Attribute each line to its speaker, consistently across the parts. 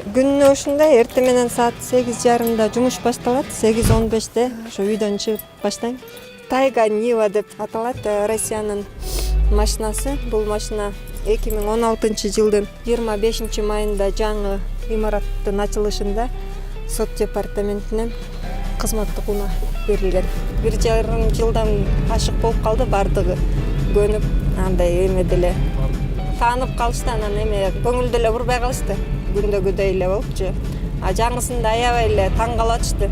Speaker 1: Күнүнө ушундай эртең менен саат 8:30 жумуш башталат. 8:15 ошо үйдөн чыгып баштайм. Тайга Нива деп аталат, Россиянын машинасы. Бул машина 2016-жылдын 25-майында жаңы имараттын ачылышында сот департаментинен кызматтык унаа берилген. 1,5 жылдан ашык болуп калды, бардыгы көнүп, андай эме деле таанып калышты, анан эме көңүл деле бурбай калышты. Күндөгүдөй эле болупчу. Жаңысында аябай эле таң калып атышты.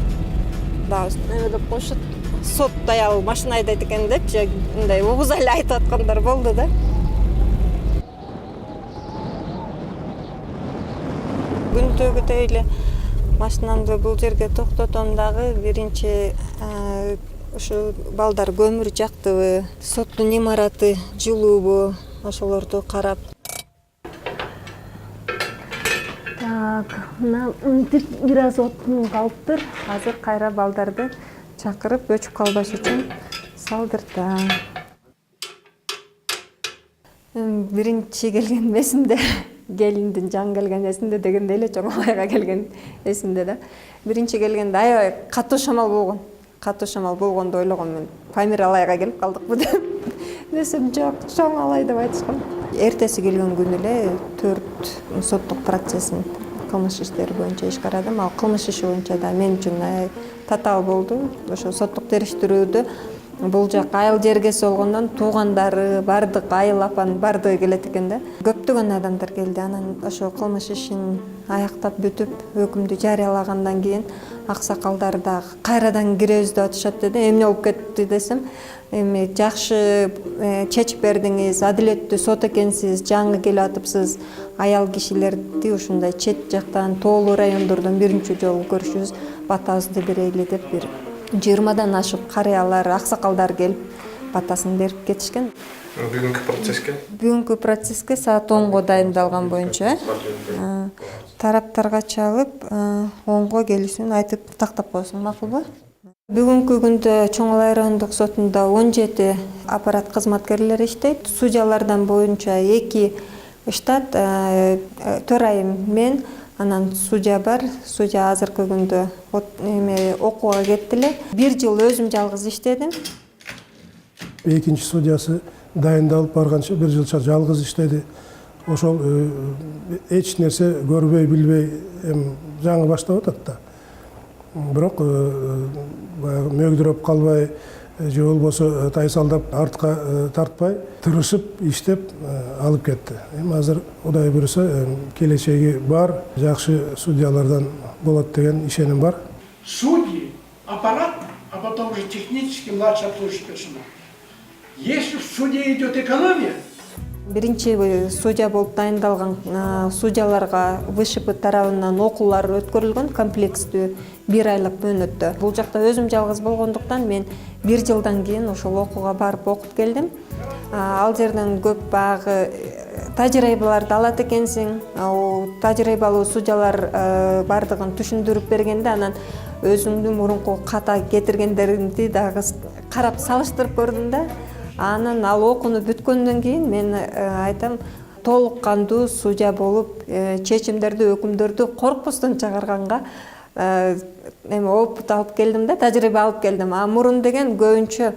Speaker 1: Дагы эме деп коюшат. Сот аял машина айдайт экен депчи, мындай угуза эле айтып аткандар болду да. Күндөгүдөй эле машинамды бул жерге токтотом дагы биринчи ушу балдар көмүр жактыбы, соттун имараты жылуубу, ошолорду карап. Мына мынтип бир аз отун калыптыр. Азыр кайра балдарды чакырып өчүп калбаш үчүн салдыртам. Биринчи келген эсимде, келиндин жаңы келген эсимде дегенде эле Чоңалайга келген эсимде да. Биринчи келгенде аябай катуу шамал болгон. Катуу шамал болгондо ойлогом мен. Памир-Алайга келип калдыкпы деп. Десем жок, Чоңалай деп айтышкан. Эртеси келген күнү эле 4 соттук процессин кылмыш иштери боюнча иш карадым. Ал кылмыш иши боюнча да мен үчүн татаал болду. Ошо соттук териштирүүдө бул жак айыл жергеси болгондон туугандары, бардык айыл апанын бардыгы келет экен да. Көптөгөн адамдар келди. Анан ошо кылмыш ишин аяктап бүтүп, өкүмдү жарыялагандан кийин аксакалдар да кайрадан киребиз деп атышат деди. Эмне болуп кетти десем, эми жакшы чечип бердиңиз, адилеттүү сот экенсиз, жаңы келип атыпсыз. Аял кишилерди ушундай чет жактан, тоолуу райондордон биринчи жолу көрүшүбүз, батабызды берели деп бир 20 ашык карыялар, аксакалдар келип батасын берип кетишкен. Бүгүнкү процесске саат 10го дайындалган боюнча тараптарга чалып 10го келишүүнү айтып тактап койсоң макулбу? Бүгүнкү күндө Чоңалай райондук сотунда 17 аппарат кызматкерлери иштейт. Судьялардан боюнча 2 штат, төрайым мен, анан судья бар. Судья азыркы күндө окууга кетти эле. 1 жыл өзүм жалгыз иштедим.
Speaker 2: Экинчи судьясы дайындалып барганча 1 жылча жалгыз иштеди. Ошол эч нерсе көрбөй билбей жаңы баштап атат да. Бирок мөгдүрөп калбай же болбосо тайсалдап артка тартпай тырышып иштеп алып кетти. Азыр Кудай буйруса келечеги бар, жакшы судьялардан болот деген ишеним бар.
Speaker 3: Судьи, аппарат, а потом уже технически младший обслуживающий персонал. Если в суде идет экономия,
Speaker 1: Биринчи судья болуп дайындалган судьяларга ВШП тарабынан окуулар өткөрүлгөн комплекстүү 1 айлык мөөнөттө. Бул жакта өзүм жалгыз болгондуктан мен 1 жылдан кийин ошол окууга барып окуп келдим. Ал жерден көп багы тажрыйбаларды алат экенсиң. Тажрыйбалуу судьялар бардыгын түшүндүрүп бергенде анан өзүмдүн мурунку ката кетиргендеримди дагы карап салыштырып көрдүм да. Анан ал окууну бүткөндөн кийин мен айтам, толук кандуу судья болуп, чечимдерди, өкүмдөрдү коркпостон чыгарганга опыт алып келдим да, тажрыйба алып келдим. Мурун деген көбүнчө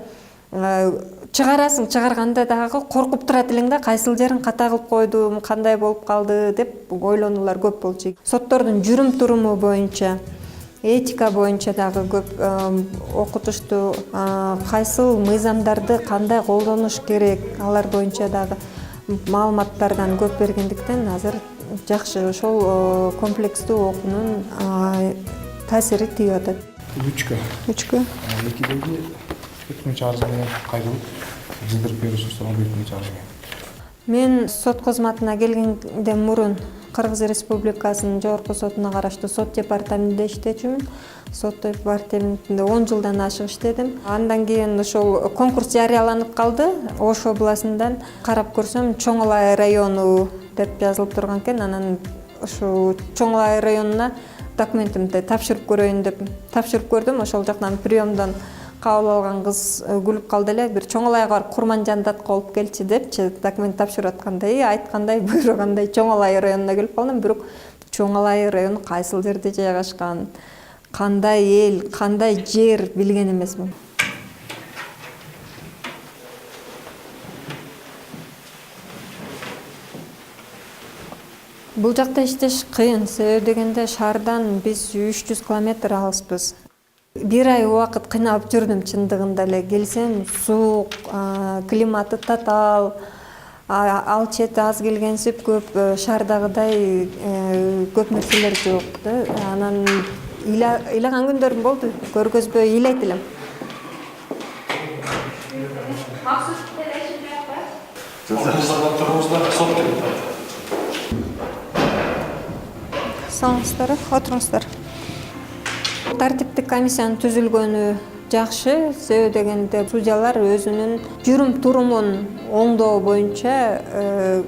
Speaker 1: чыгарасың, чыгарганда дагы коркуп турат элең да, кайсыл жерин ката кылып койдум, кандай болуп калды деп ойлонуулар көп болчу. Соттордун жүрүм туруму боюнча, этика боюнча дагы көп окутушту, кайсыл мыйзамдарды кандай колдонуш керек, алар боюнча дагы маалыматтардан көп бергендиктен азыр жакшы ошол комплекстүү окуунун таасири тийип атат.
Speaker 4: 3кө.
Speaker 1: 3кө.
Speaker 4: 2деги 4 арыз менен кайрылып, жылдырып берүү сурап 4 арыз менен.
Speaker 1: Мен сот кызматына келгенден мурун Кыргыз Республикасынын жогорку сотуна караштуу сот департаментинде иштечүмүн. Сот департаментинде 10 жылдан ашык иштедим. Андан кийин ошол конкурс жарыяланып калды. Ош областынан карап көрсөм Чоңалай району деп жазылып турган экен. Анан ошо Чоңалай районуна документимди тапшырып көрөйүн деп тапшырып көрдүм. Ошол жактан приемдон кабыл алган кыз күлүп калды эле, бир Чоңалайга барып Курманжандатка алып келчи депчи документ тапшырып аткандай, айткандай, буйругандай Чоңалай районуна келип калдым. Бирок Чоңалай району кайсыл жерде жайгашкан, кандай эл, кандай жер билген эмесмин. Бул жакта иштеш кыйын, себеби дегенде шаардан биз 300 километр алыспыз. Бир ай убакыт кыйналып жүрдүм чындыгында эле. Келсем суук, климаты татаал, ал чети аз келгенсип көп, шаардагыдай көп нерселер жок да. Анан ыйлаган күндөрүм болду, көргөзбөй ыйлайт элем. Саламатсыздар, отуруңуздар. Тартиптик комиссиянын түзүлгөнү жакшы, себеби дегенде судьялар өзүнүн жүрүм турумун оңдоо боюнча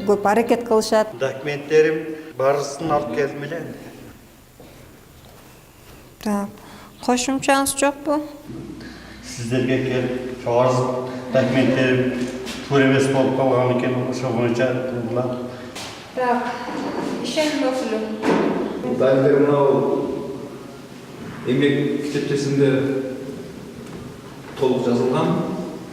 Speaker 1: көп аракет кылышат.
Speaker 5: Документтерим баарысын алып келдим эле.
Speaker 1: Кошумчаңыз жокпу?
Speaker 5: Сиздерге келип, чоңарыз документтерим туура эмес болуп калган экен, ошол боюнча кылдым.
Speaker 1: Ишеним өкүлү.
Speaker 6: Дайындыгы мынау эмгек китепчесинде толук жазылган.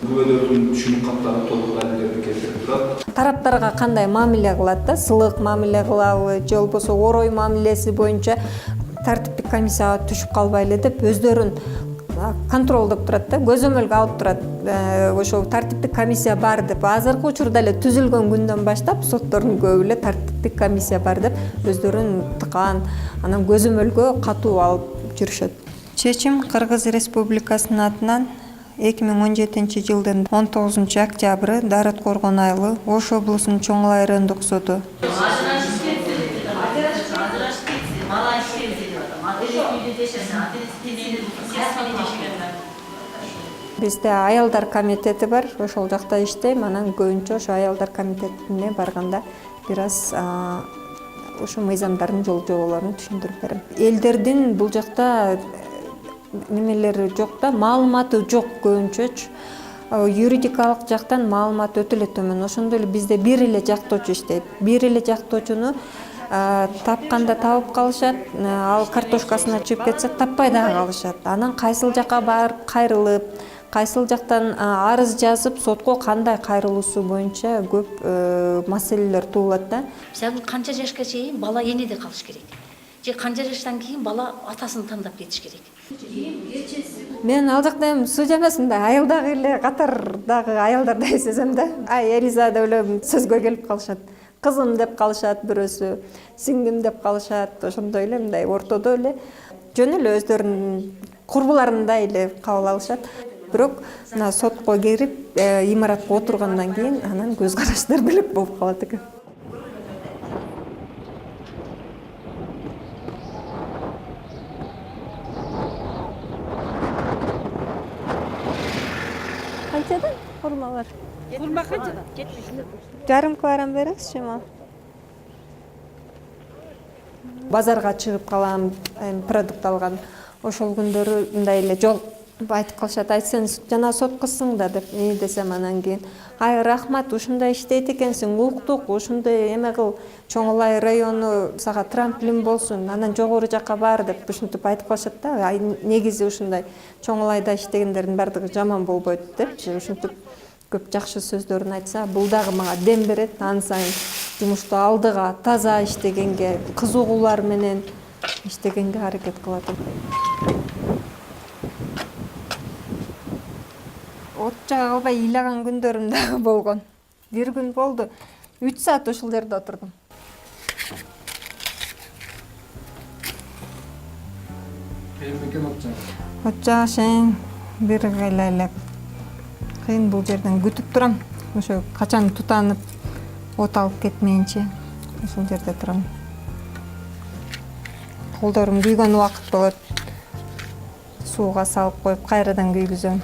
Speaker 6: Күбөлөрдүн түшүнүк каттары толук далилдерди келтирип турат.
Speaker 1: Тараптарга кандай мамиле кылат да, сылык мамиле кылабы, же болбосо орой мамилеси боюнча тартиптик комиссияга түшүп калбай эле деп өздөрүн контролдоп турат да, көзөмөлгө алып турат. Ошо тартиптик комиссия бар деп, азыркы учурда эле түзүлгөн күндөн баштап соттордун көбү эле тартиптик комиссия бар деп өздөрүн тыкан, анан көзөмөлгө катуу алып жүрүшөт. Чечим Кыргыз Республикасынын атынан 2017 жылдын 19 октябры Дарыт Коргон айылы Ош облусунун Чоңалай райондук суду. Бизде аялдар комитети бар, ошол жакта иштейм, анан көбүнчө ошо аялдар комитетине барганда бир аз ошо мыйзамдардын жол жоболорун түшүндүрүп берем. Элдердин бул жакта немелери жок да, маалыматы жок көбүнчөчү. Юридикалык жактан маалымат өтө эле төмөн. Ошондой эле бизде бир эле жактоочу иштейт. Бир эле жактоочуну тапканда табып калышат, ал картошкасына чыгып кетсе таппай дагы калышат. Анан кайсыл жака барып кайрылып, кайсыл жактан арыз жазып, сотко кандай кайрылуусу боюнча көп маселелер туулат да.
Speaker 7: Мисалы канча жашка чейин бала энеде калыш керек. Же канча жаштан кийин бала атасын тандап кетиш керек.
Speaker 1: Мен ал жакта эми судья эмесмин да, айылдагы эле катардагы аялдардай сезем да. Элиза деп эле сөзгө келип калышат. Кызым деп калышат бирөөсү, сиңдим деп калышат, ошондой эле мындай ортодо эле жөн эле өздөрүнүн курбуларындай эле кабыл алышат. Бирок мына сотко кирип, имаратка отургандан кийин анан көз караштар бөлөк болуп калат экен. Канчадан формалар?
Speaker 8: Курма канчадан? 70.
Speaker 1: Жарым килограмм бересизчи мага? Базарга чыгып калам, продукт алган. Ошол күндөрү мындай эле жол айтып калышат, сен жана сот кызсың да деп десем, анан кийин ай рахмат, ушундай иштейт экенсиң, уктук, ушундай эме кыл, Чоңалай району сага трамплин болсун, анан жогору жакка бар деп ушинтип айтып калышат да. Ай негизи ушундай Чоңалайда иштегендердин бардыгы жаман болбойт деп, ушинтип көп жакшы сөздөрүн айтса, бул дагы мага дем берет, ан сайын жумушту алдыга, таза иштегенге, кызыгуулар менен иштегенге аракет кылат. От жага кылбай ыйлаган күндөрүм дагы болгон. Бир күн болду, 3 саат ушул жерде отурдум. От жагышын бир кайла эле кыйын бул жерден күтүп турам. Ошо качан тутанып от алып кетмейинче ушул жерде турам. Колдорум күйгөн убакыт болот. Сууга салып коюп кайрадан күйгүзөм.